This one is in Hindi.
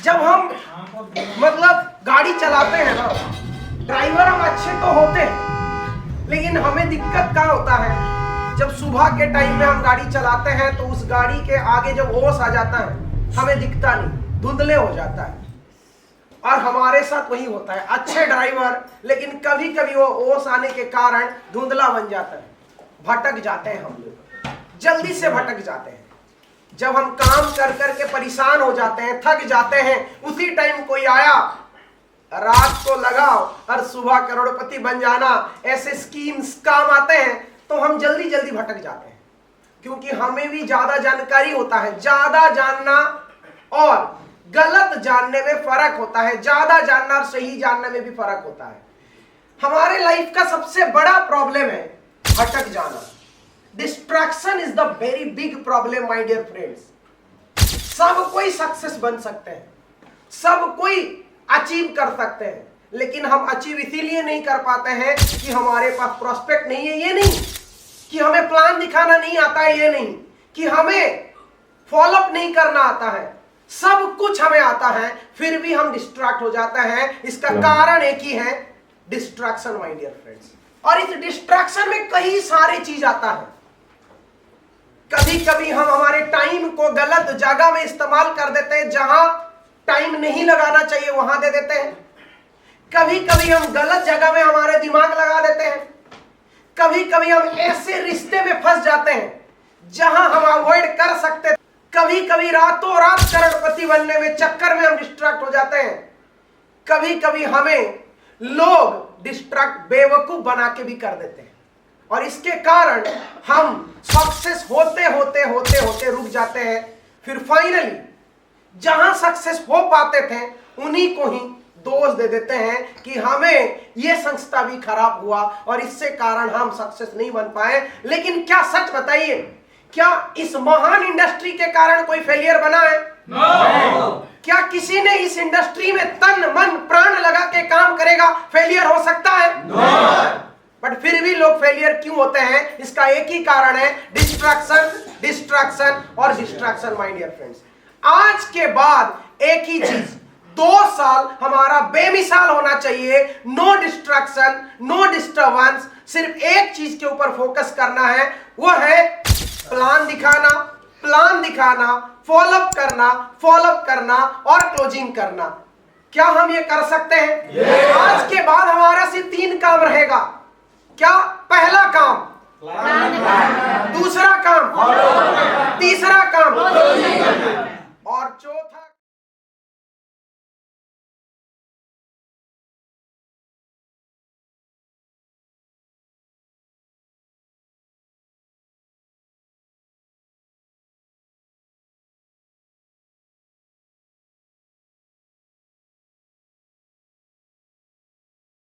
जब हम मतलब गाड़ी चलाते हैं ना, ड्राइवर हम अच्छे तो होते हैं, लेकिन हमें दिक्कत कहाँ होता है, जब सुबह के टाइम में हम गाड़ी चलाते हैं तो उस गाड़ी के आगे जब ओस आ जाता है हमें दिखता नहीं, धुंधले हो जाता है। और हमारे साथ वही होता है, अच्छे ड्राइवर, लेकिन कभी कभी वो ओस आने के कारण धुंधला बन जाता है, भटक जाते हैं, हम लोग जल्दी से भटक जाते हैं। जब हम काम कर करके परेशान हो जाते हैं, थक जाते हैं, उसी टाइम कोई आया, रात को लगाओ और सुबह करोड़पति बन जाना, ऐसे स्कीम्स काम आते हैं, तो हम जल्दी जल्दी भटक जाते हैं, क्योंकि हमें भी ज्यादा जानकारी होता है। ज्यादा जानना और गलत जानने में फर्क होता है, ज्यादा जानना और सही जानने में भी फर्क होता है। हमारे लाइफ का सबसे बड़ा प्रॉब्लम है भटक जाना। Distraction is the very big problem my dear friends. सब कोई सक्सेस बन सकते हैं, सब कोई अचीव कर सकते हैं, लेकिन हम अचीव इसीलिए नहीं कर पाते हैं कि हमारे पास प्रोस्पेक्ट नहीं है, ये नहीं कि हमें प्लान दिखाना नहीं आता है, ये नहीं कि हमें फॉलोअप नहीं करना आता है, सब कुछ हमें आता है, फिर भी हम डिस्ट्रैक्ट हो जाते हैं। इसका कारण एक ही है, डिस्ट्रैक्शन माय डियर फ्रेंड्स। और इस डिस्ट्रैक्शन में कई सारी चीज आता है। कभी कभी हम हमारे टाइम को गलत जगह में इस्तेमाल कर देते हैं, जहां टाइम नहीं लगाना चाहिए वहां दे देते हैं। कभी कभी हम गलत जगह में हमारे दिमाग लगा देते हैं। कभी कभी हम ऐसे रिश्ते में फंस जाते हैं जहां हम अवॉइड कर सकते। कभी कभी रातों रात करोड़पति बनने में चक्कर में हम डिस्ट्रैक्ट हो जाते हैं। कभी कभी हमें लोग डिस्ट्रैक्ट, बेवकूफ बना के भी कर देते हैं, और इसके कारण हम सक्सेस होते होते होते होते रुक जाते हैं। फिर फाइनली जहां सक्सेस हो पाते थे उन्हीं को ही दोष दे देते हैं कि हमें यह संस्था भी खराब हुआ और इससे कारण हम सक्सेस नहीं बन पाए। लेकिन क्या सच बताइए, क्या इस महान इंडस्ट्री के कारण कोई फेलियर बना है? No. क्या किसी ने इस इंडस्ट्री में तन मन प्राण लगा के काम करेगा फेलियर हो सकता है? No. बट फिर भी लोग फेलियर क्यों होते हैं? इसका एक ही कारण है, डिस्ट्रैक्शन, डिस्ट्रैक्शन और डिस्ट्रैक्शन माय डियर फ्रेंड्स। आज के बाद एक ही चीज, 2 साल हमारा बेमिसाल होना चाहिए। नो डिस्ट्रैक्शन, नो डिस्टर्बेंस, सिर्फ एक चीज के ऊपर फोकस करना है, वो है प्लान दिखाना, प्लान दिखाना, फॉलोअप करना और क्लोजिंग करना। क्या हम ये कर सकते हैं? आज के बाद हमारा सिर्फ 3 काम रहेगा। क्या? पहला काम दूसरा काम, तीसरा काम और चौथा